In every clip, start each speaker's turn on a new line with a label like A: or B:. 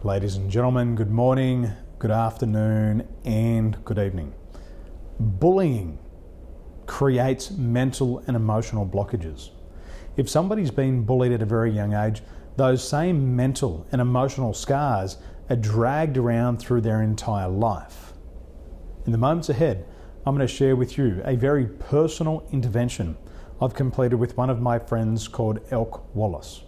A: Ladies and gentlemen, good morning, good afternoon, and good evening. Bullying creates mental and emotional blockages. If somebody's been bullied at a very young age, those same mental and emotional scars are dragged around through their entire life. In the moments ahead, I'm going to share with you a very personal intervention I've completed with one of my friends called Elk Wallace.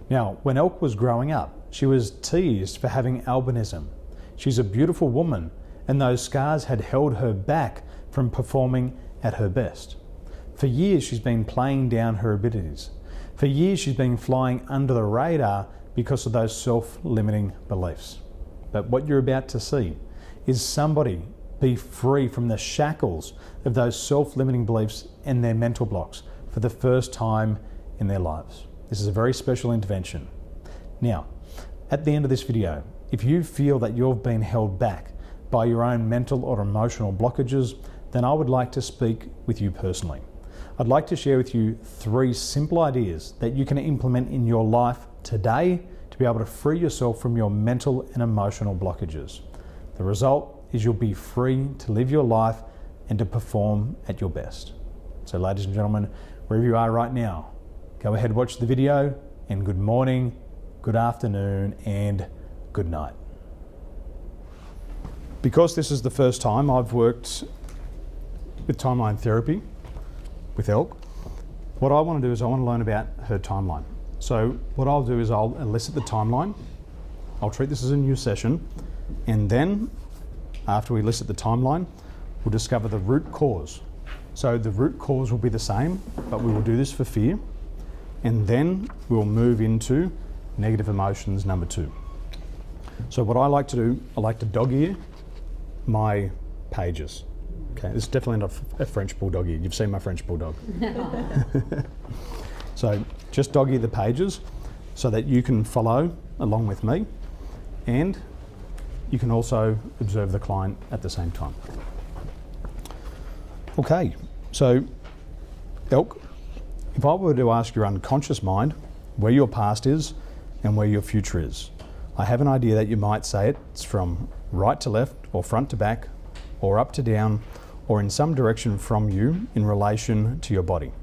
A: Now, when Elk was growing up, she was teased for having albinism. She's a beautiful woman, and those scars had held her back from performing at her best. For years, she's been playing down her abilities. For years, she's been flying under the radar because of those self-limiting beliefs. But what you're about to see is somebody be free from the shackles of those self-limiting beliefs and their mental blocks for the first time in their lives. This is a very special intervention. Now, at the end of this video, if you feel that you've been held back by your own mental or emotional blockages, then I would like to speak with you personally. I'd like to share with you 3 simple ideas that you can implement in your life today to be able to free yourself from your mental and emotional blockages. The result is you'll be free to live your life and to perform at your best. So ladies and gentlemen, wherever you are right now, go ahead, watch the video, and good morning, good afternoon, and good night. Because this is the first time I've worked with timeline therapy with Elk, what I want to do is I want to learn about her timeline. So what I'll do is I'll elicit the timeline. I'll treat this as a new session, and then after we elicit the timeline, we'll discover the root cause. So the root cause will be the same, but we will do this for fear, and then we'll move into negative emotions number 2. So what I like to do, I like to dog ear my pages. Okay, this is definitely not a French bulldog ear. You've seen my French bulldog. So just dog ear the pages so that you can follow along with me, and you can also observe the client at the same time. Okay, so Elk, if I were to ask your unconscious mind where your past is and where your future is, I have an idea that you might say it's from right to left, or front to back, or up to down, or in some direction from you in relation to your body.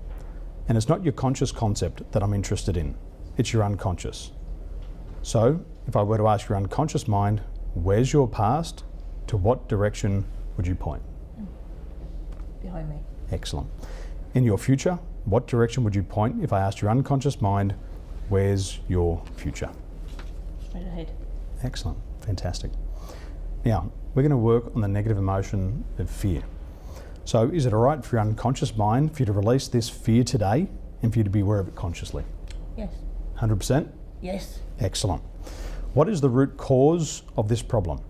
A: And it's not your conscious concept that I'm interested in, it's your unconscious. So if I were to ask your unconscious mind, where's your past, to what direction would you point?
B: Behind me.
A: Excellent. In your future, what direction would you point if I asked your unconscious mind, where's your future?
B: Straight ahead.
A: Excellent, fantastic. Now, we're going to work on the negative emotion of fear. So is it all right for your unconscious mind for you to release this fear today and for you to be aware of it consciously?
B: Yes.
A: 100%?
B: Yes.
A: Excellent. What is the root cause of this problem?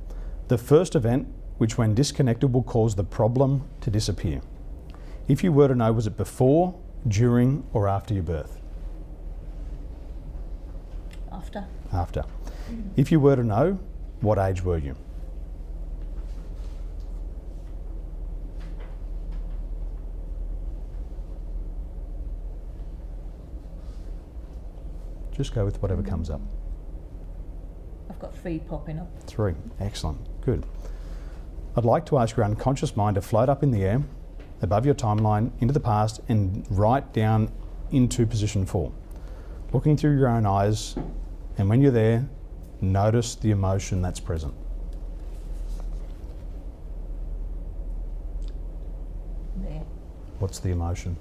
A: The first event, which when disconnected will cause the problem to disappear. If you were to know, was it before, during, or after your birth?
B: After.
A: After. If you were to know, what age were you? Just go with whatever comes up.
B: I've got 3 popping up.
A: 3, excellent, good. I'd like to ask your unconscious mind to float up in the air, above your timeline, into the past, and right down into position 4. Looking through your own eyes, and when you're there, notice the emotion that's present.
B: There.
A: What's the emotion?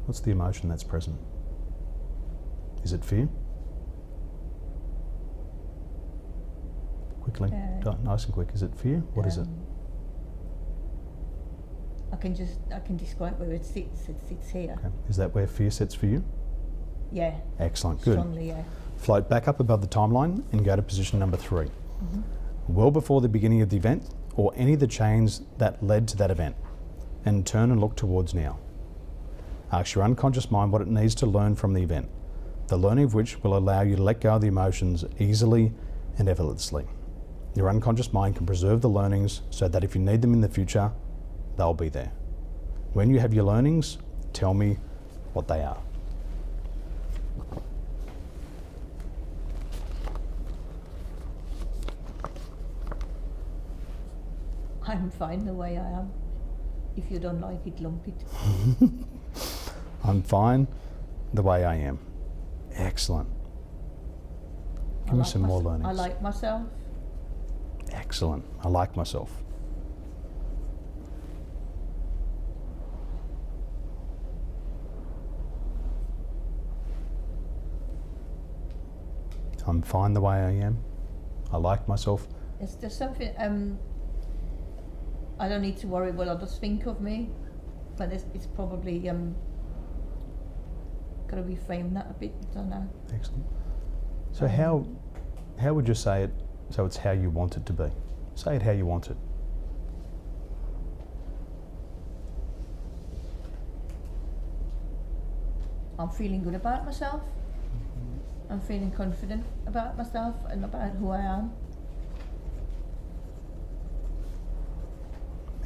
A: What's the emotion that's present? Is it fear? Quickly, nice and quick. Is it fear? What is it?
B: I can describe where it sits. It sits here.
A: Okay. Is that where fear sits for you?
B: Yeah.
A: Excellent, good.
B: Strongly, yeah.
A: Float back up above the timeline and go to position number 3.
B: Mm-hmm.
A: Well before the beginning of the event or any of the chains that led to that event, and turn and look towards now. Ask your unconscious mind what it needs to learn from the event, the learning of which will allow you to let go of the emotions easily and effortlessly. Your unconscious mind can preserve the learnings so that if you need them in the future, they'll be there. When you have your learnings, tell me what they are.
B: I'm fine the way I am. If you don't like it, lump it.
A: I'm fine the way I am. Excellent. Give me some more learnings.
B: I like myself.
A: Excellent. I like myself. I'm fine the way I am. I like myself.
B: Is there something I don't need to worry what others think of me, but it's probably got to reframe that a bit. I don't know.
A: Excellent. So how would you say it so it's how you want it to be? Say it how you want it.
B: I'm feeling good about myself. I'm feeling confident about myself and about who I am.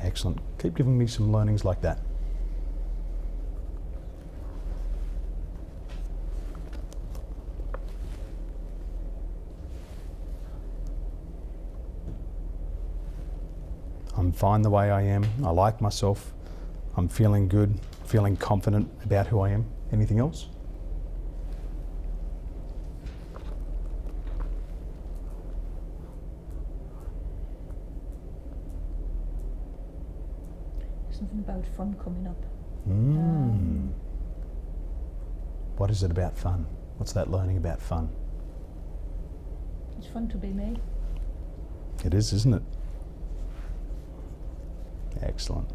A: Excellent. Keep giving me some learnings like that. I'm fine the way I am. I like myself. I'm feeling good, feeling confident about who I am. Anything else?
B: Something about fun coming up.
A: What is it about fun? What's that learning about fun?
B: It's fun to be me.
A: It is, isn't it? Excellent.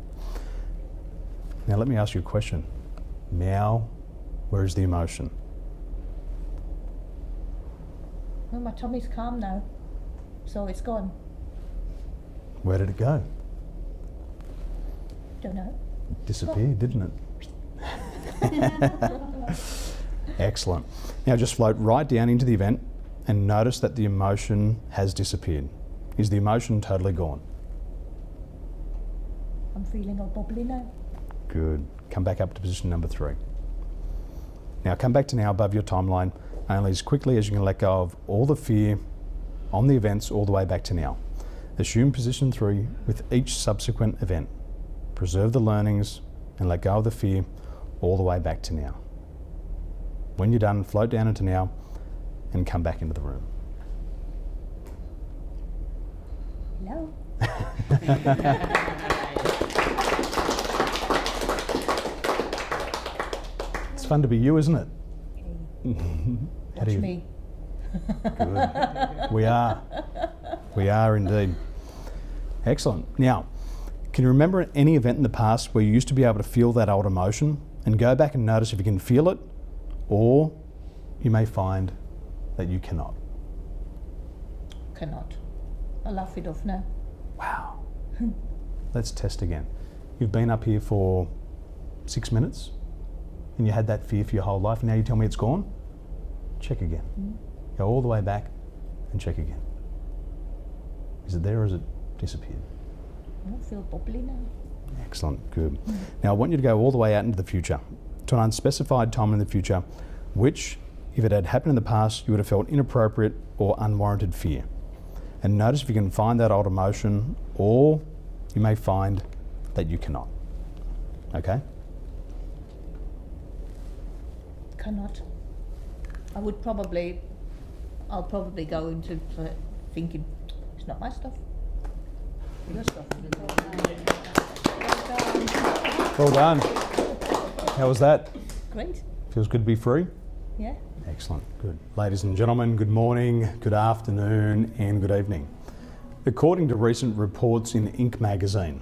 A: Now let me ask you a question. Now, where is the emotion?
B: Well, my tummy's calm now, so it's gone.
A: Where did it go?
B: Don't know.
A: It disappeared, didn't it? Excellent. Now just float right down into the event and notice that the emotion has disappeared. Is the emotion totally gone?
B: I'm feeling all bubbly now.
A: Good. Come back up to position number 3. Now come back to now above your timeline only as quickly as you can let go of all the fear on the events all the way back to now. Assume position 3 with each subsequent event. Preserve the learnings and let go of the fear all the way back to now. When you're done, float down into now and come back into the room.
B: Hello.
A: It's fun to be you, isn't it?
B: Watch me.
A: Good. We are. We are indeed. Excellent. Now, can you remember any event in the past where you used to be able to feel that old emotion? And go back and notice if you can feel it, or you may find that you cannot.
B: Cannot. I'll laugh it off now.
A: Wow. Let's test again. You've been up here for 6 minutes and you had that fear for your whole life, and now you tell me it's gone? Check again. Go all the way back and check again. Is it there or has it disappeared?
B: I don't feel bubbly now.
A: Excellent, good. Now I want you to go all the way out into the future, to an unspecified time in the future, which, if it had happened in the past, you would have felt inappropriate or unwarranted fear. And notice if you can find that old emotion, or you may find that you cannot. Okay?
B: Cannot. I'll probably go into thinking, it's not my stuff. Your stuff.
A: Well done. How was that?
B: Great.
A: Feels good to be free?
B: Yeah.
A: Excellent, good. Ladies and gentlemen, good morning, good afternoon and good evening. According to recent reports in Inc. magazine,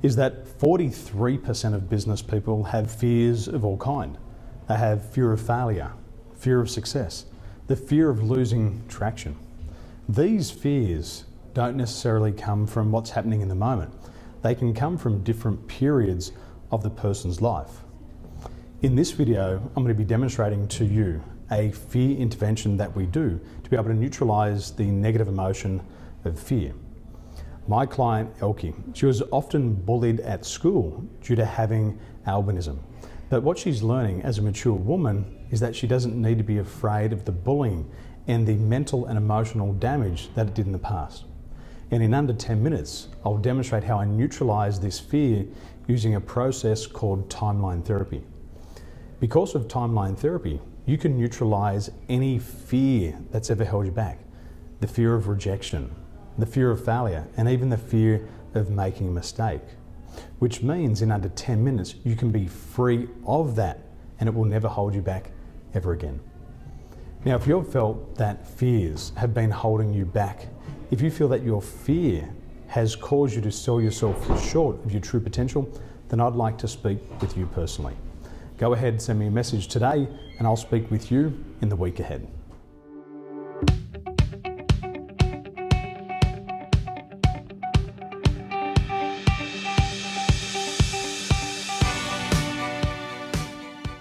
A: is that 43% of business people have fears of all kind. They have fear of failure, fear of success, the fear of losing traction. These fears don't necessarily come from what's happening in the moment. They can come from different periods of the person's life. In this video, I'm going to be demonstrating to you a fear intervention that we do to be able to neutralise the negative emotion of fear. My client, Elkie, she was often bullied at school due to having albinism. But what she's learning as a mature woman is that she doesn't need to be afraid of the bullying and the mental and emotional damage that it did in the past. And in under 10 minutes, I'll demonstrate how I neutralize this fear using a process called timeline therapy. Because of timeline therapy, you can neutralize any fear that's ever held you back. The fear of rejection, the fear of failure, and even the fear of making a mistake. Which means in under 10 minutes, you can be free of that and it will never hold you back ever again. Now, if you've felt that fears have been holding you back, if you feel that your fear has caused you to sell yourself short of your true potential, then I'd like to speak with you personally. Go ahead and send me a message today and I'll speak with you in the week ahead.